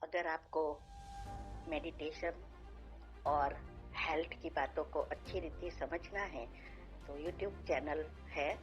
अगर आपको मेडिटेशन और हेल्थ की बातों को अच्छी रीति समझना है तो यूट्यूब चैनल है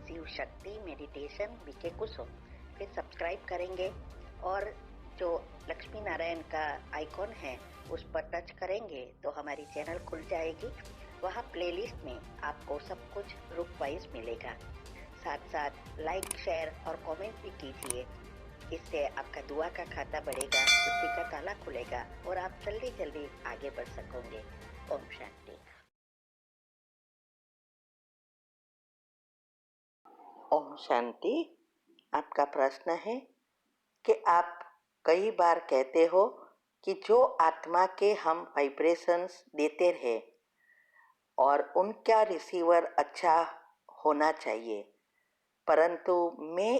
शिव शक्ति मेडिटेशन बीके कुसुम, फिर सब्सक्राइब करेंगे और जो लक्ष्मी नारायण का आइकॉन है उस पर टच करेंगे तो हमारी चैनल खुल जाएगी। वहाँ प्लेलिस्ट में आपको सब कुछ ग्रुप वाइज मिलेगा। साथ साथ लाइक शेयर और कमेंट भी कीजिए, इससे आपका दुआ का खाता बढ़ेगा, बुद्धि का ताला खुलेगा और आप जल्दी जल्दी आगे बढ़ सकोगे। ओम शांति। ओम शांति। आपका प्रश्न है कि आप कई बार कहते हो कि जो आत्मा के हम वाइब्रेशंस देते रहे और उनका रिसीवर अच्छा होना चाहिए, परंतु मैं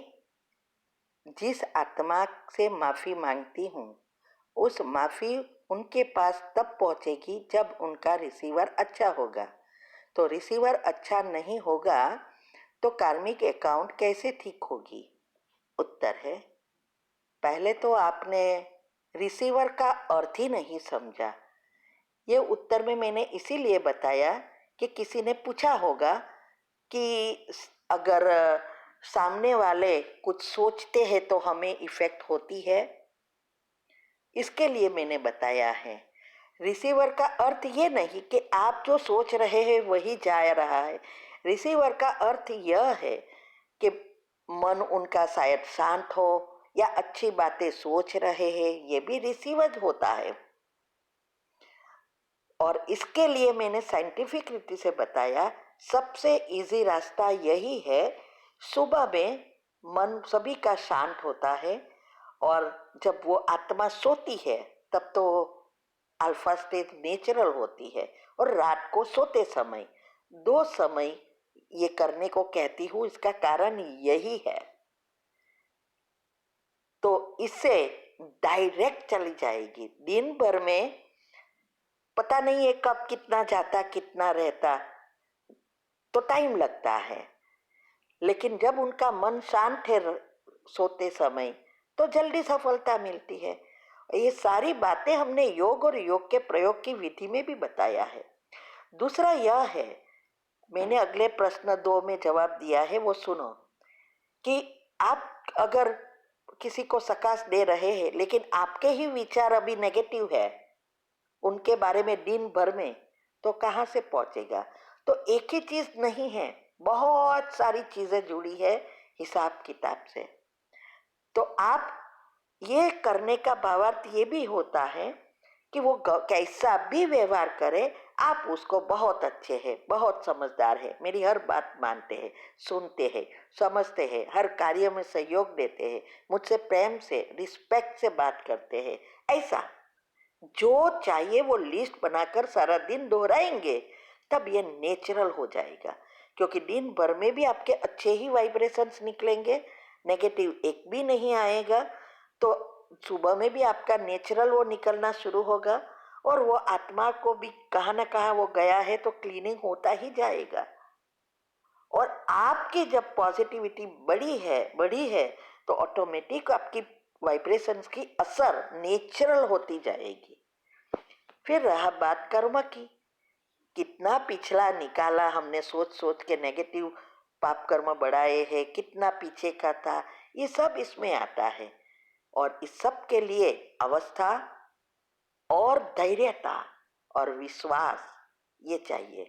जिस आत्मा से माफ़ी मांगती हूँ उस माफ़ी उनके पास तब पहुँचेगी जब उनका रिसीवर अच्छा होगा। तो रिसीवर अच्छा नहीं होगा तो कार्मिक अकाउंट कैसे ठीक होगी? उत्तर है, पहले तो आपने रिसीवर का अर्थ ही नहीं समझा। ये उत्तर में मैंने इसीलिए बताया कि किसी ने पूछा होगा कि अगर सामने वाले कुछ सोचते हैं तो हमें इफेक्ट होती है, इसके लिए मैंने बताया है। रिसीवर का अर्थ ये नहीं कि आप जो सोच रहे हैं वही जा रहा है। रिसीवर का अर्थ यह है कि मन उनका शायद शांत हो या अच्छी बातें सोच रहे हैं, ये भी रिसीवर होता है। और इसके लिए मैंने साइंटिफिक रीति से बताया, सबसे इजी रास्ता यही है। सुबह में मन सभी का शांत होता है और जब वो आत्मा सोती है तब तो अल्फा स्टेज नेचुरल होती है, और रात को सोते समय, दो समय ये करने को कहती हूँ। इसका कारण यही है। तो इससे डायरेक्ट चली जाएगी। दिन भर में पता नहीं है कब कितना जाता कितना रहता, तो टाइम लगता है, लेकिन जब उनका मन शांत है सोते समय तो जल्दी सफलता मिलती है। ये सारी बातें हमने योग और योग के प्रयोग की विधि में भी बताया है। दूसरा यह है, मैंने अगले प्रश्न 2 में जवाब दिया है, वो सुनो कि आप अगर किसी को सकाश दे रहे हैं लेकिन आपके ही विचार अभी नेगेटिव है उनके बारे में दिन भर में, तो कहाँ से पहुंचेगा? तो एक ही चीज नहीं है, बहुत सारी चीजें जुड़ी है हिसाब किताब से। तो आप ये करने का भावार्थ ये भी होता है कि वो कैसा भी व्यवहार करे, आप उसको बहुत अच्छे हैं, बहुत समझदार है, मेरी हर बात मानते हैं, सुनते हैं, समझते हैं, हर कार्य में सहयोग देते हैं, मुझसे प्रेम से रिस्पेक्ट से बात करते हैं, ऐसा जो चाहिए वो लिस्ट बनाकर सारा दिन दोहराएंगे, तब ये नेचुरल हो जाएगा। क्योंकि दिन भर में भी आपके अच्छे ही वाइब्रेशंस निकलेंगे, नेगेटिव एक भी नहीं आएगा। तो सुबह में भी आपका नेचुरल वो निकलना शुरू होगा और वो आत्मा को भी कहाँ ना कहाँ वो गया है तो क्लीनिंग होता ही जाएगा। और आपकी जब पॉजिटिविटी बड़ी है तो ऑटोमेटिक आपकी वाइब्रेशंस की असर नेचुरल होती जाएगी। फिर रहा बात कर्म की, कितना पिछला निकाला हमने सोच सोच के, नेगेटिव पाप कर्म बढ़ाए हैं, कितना पीछे का था, ये सब इसमें आता है। और इस सब के लिए अवस्था और धैर्यता और विश्वास ये चाहिए।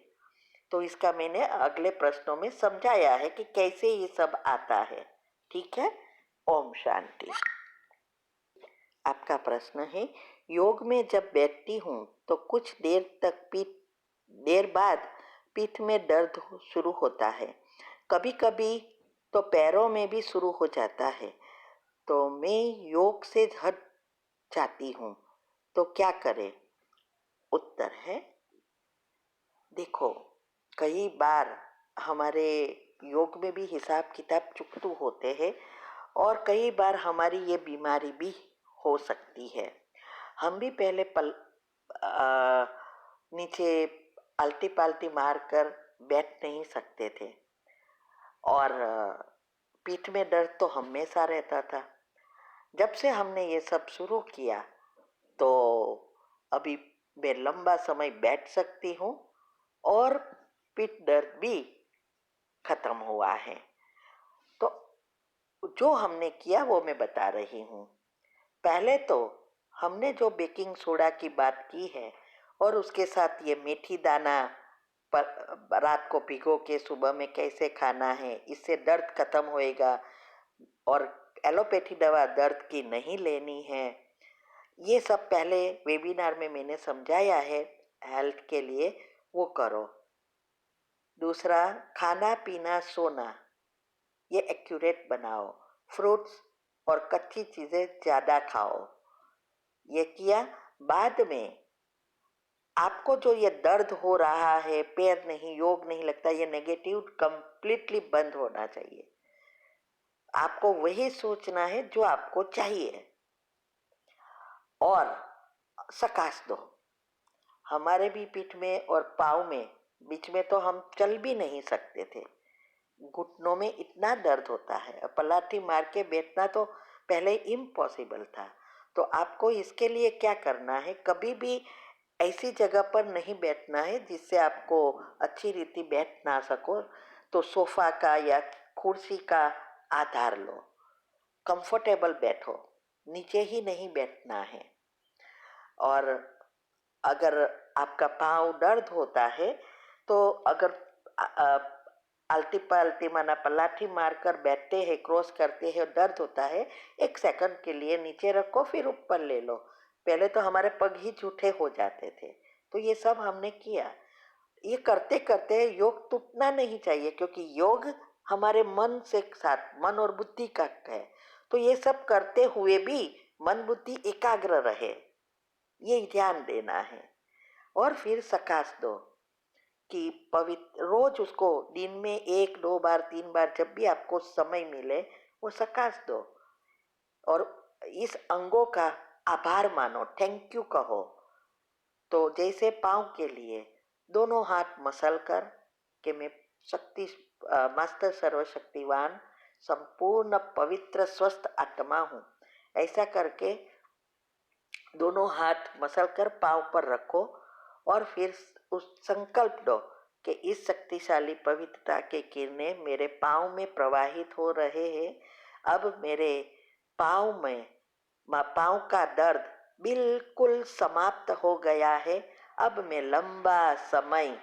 तो इसका मैंने अगले प्रश्नों में समझाया है कि कैसे ये सब आता है। ठीक है। ओम शांति। आपका प्रश्न है, योग में जब बैठती हूँ तो कुछ देर बाद पीठ में दर्द शुरू होता है, कभी कभी तो पैरों में भी शुरू हो जाता है, तो मैं योग से हट जाती हूँ, तो क्या करें? उत्तर है, देखो, कई बार हमारे योग में भी हिसाब किताब चुकतू होते हैं और कई बार हमारी ये बीमारी भी हो सकती है। हम भी पहले नीचे आलती पालती मारकर बैठ नहीं सकते थे और पीठ में दर्द तो हमेशा रहता था। जब से हमने ये सब शुरू किया तो अभी मैं लंबा समय बैठ सकती हूँ और पीठ दर्द भी खत्म हुआ है। तो जो हमने किया वो मैं बता रही हूँ। पहले तो हमने जो बेकिंग सोडा की बात की है और उसके साथ ये मेथी दाना पर रात को भिगो के सुबह में कैसे खाना है, इससे दर्द खत्म होएगा और एलोपैथी दवा दर्द की नहीं लेनी है, ये सब पहले वेबिनार में मैंने समझाया है हेल्थ के लिए, वो करो। दूसरा, खाना पीना सोना ये एक्यूरेट बनाओ, फ्रूट्स और कच्ची चीज़ें ज़्यादा खाओ, ये किया। बाद में आपको जो ये दर्द हो रहा है, पैर नहीं, योग नहीं लगता, ये नेगेटिव कंप्लीटली बंद होना चाहिए। आपको वही सोचना है जो आपको चाहिए और सकाश दो। हमारे भी पीठ में और पाँव में बीच में तो हम चल भी नहीं सकते थे, घुटनों में इतना दर्द होता है, पलाठी मार के बैठना तो पहले इम्पॉसिबल था। तो आपको इसके लिए क्या करना है, कभी भी ऐसी जगह पर नहीं बैठना है जिससे आपको अच्छी रीति बैठ ना सको। तो सोफा का या कुर्सी का आधार लो, कंफर्टेबल बैठो, नीचे ही नहीं बैठना है। और अगर आपका पाँव दर्द होता है तो अगर आल्टी पाल्टी माना पलाठी मारकर बैठते हैं, क्रॉस करते हैं, दर्द होता है, 1 सेकंड के लिए नीचे रखो फिर ऊपर ले लो। पहले तो हमारे पग ही झूठे हो जाते थे। तो ये सब हमने किया। ये करते करते योग टूटना नहीं चाहिए, क्योंकि योग हमारे मन से साथ, मन और बुद्धि का है। तो ये सब करते हुए भी मन बुद्धि एकाग्र रहे, ये ध्यान देना है। और फिर सकाश दो कि पवित्र रोज उसको दिन में 1 2 बार 3 बार जब भी आपको समय मिले वो सकाश दो और इस अंगों का आभार मानो, थैंक यू कहो। तो जैसे पाँव के लिए दोनों हाथ मसल कर कि मैं शक्ति मास्टर सर्वशक्तिवान संपूर्ण पवित्र स्वस्थ आत्मा हूँ, ऐसा करके दोनों हाथ मसल कर पाँव पर रखो और फिर उस संकल्प दो कि इस शक्तिशाली पवित्रता के किरणें मेरे पाँव में प्रवाहित हो रहे हैं। अब मेरे पाँव में पाँव का दर्द बिल्कुल समाप्त हो गया है। अब मैं लंबा समय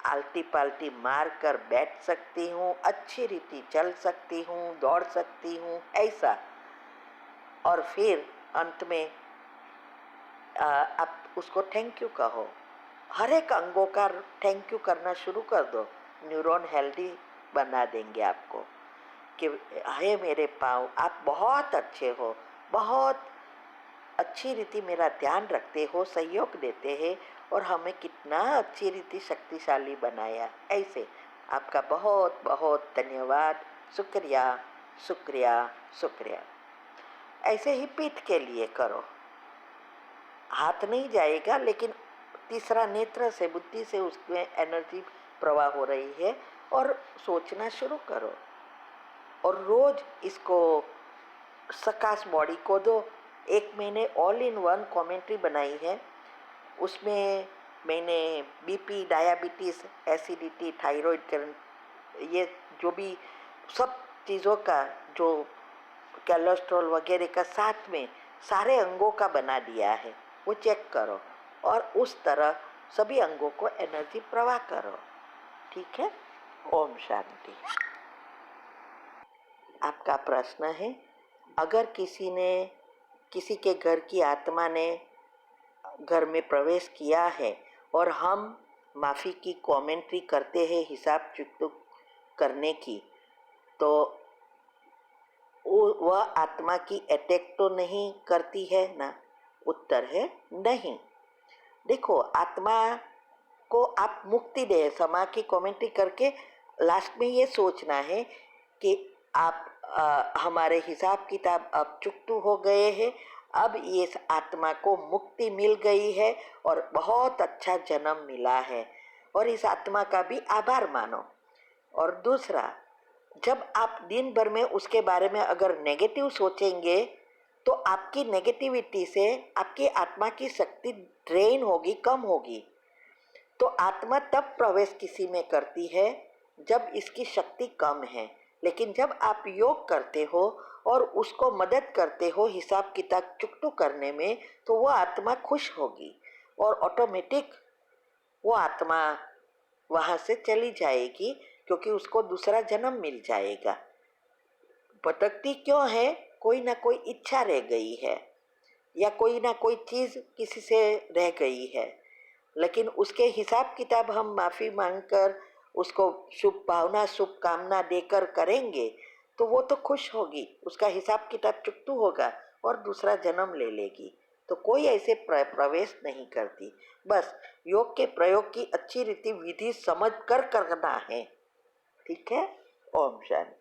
आल्टी पाल्टी मार कर बैठ सकती हूँ, अच्छी रीति चल सकती हूँ, दौड़ सकती हूँ, ऐसा। और फिर अंत में आप उसको थैंक यू कहो। हर एक अंगों का थैंक यू करना शुरू कर दो, न्यूरॉन हेल्दी बना देंगे आपको कि हे मेरे पाँव, आप बहुत अच्छे हो, बहुत अच्छी रीति मेरा ध्यान रखते हो, सहयोग देते हैं और हमें कितना अच्छी रीति शक्तिशाली बनाया। ऐसे आपका बहुत बहुत धन्यवाद, शुक्रिया शुक्रिया शुक्रिया। ऐसे ही पीठ के लिए करो, हाथ नहीं जाएगा लेकिन तीसरा नेत्र से, बुद्धि से उसमें एनर्जी प्रवाह हो रही है और सोचना शुरू करो। और रोज इसको सकाश बॉडी को दो। एक मैंने ऑल इन वन कमेंट्री बनाई है, उसमें मैंने BP, diabetes, acidity, thyroid current, ये जो भी सब चीज़ों का, जो कोलेस्ट्रॉल वगैरह का साथ में सारे अंगों का बना दिया है, वो चेक करो और उस तरह सभी अंगों को एनर्जी प्रवाह करो। ठीक है, ओम शांति। आपका प्रश्न है, अगर किसी के घर की आत्मा ने घर में प्रवेश किया है और हम माफ़ी की कमेंट्री करते हैं हिसाब चुकता करने की, तो वह आत्मा की अटैक तो नहीं करती है ना? उत्तर है नहीं। देखो, आत्मा को आप मुक्ति दे, समा की कमेंट्री करके लास्ट में ये सोचना है कि आप हमारे हिसाब किताब अब चुकतू हो गए हैं, अब इस आत्मा को मुक्ति मिल गई है और बहुत अच्छा जन्म मिला है, और इस आत्मा का भी आभार मानो। और दूसरा, जब आप दिन भर में उसके बारे में अगर नेगेटिव सोचेंगे तो आपकी नेगेटिविटी से आपकी आत्मा की शक्ति ड्रेन होगी, कम होगी। तो आत्मा तब प्रवेश किसी में करती है जब इसकी शक्ति कम है। लेकिन जब आप योग करते हो और उसको मदद करते हो हिसाब किताब चुकतू करने में, तो वो आत्मा खुश होगी और ऑटोमेटिक वो आत्मा वहाँ से चली जाएगी, क्योंकि उसको दूसरा जन्म मिल जाएगा। भटकती क्यों है? कोई ना कोई इच्छा रह गई है या कोई ना कोई चीज़ किसी से रह गई है, लेकिन उसके हिसाब किताब हम माफ़ी मांगकर उसको शुभ भावना शुभ कामना देकर करेंगे तो वो तो खुश होगी, उसका हिसाब किताब चुकतू होगा और दूसरा जन्म ले लेगी। तो कोई ऐसे प्रवेश नहीं करती। बस योग के प्रयोग की अच्छी रीति विधि समझ कर करना है। ठीक है। ओम शांति।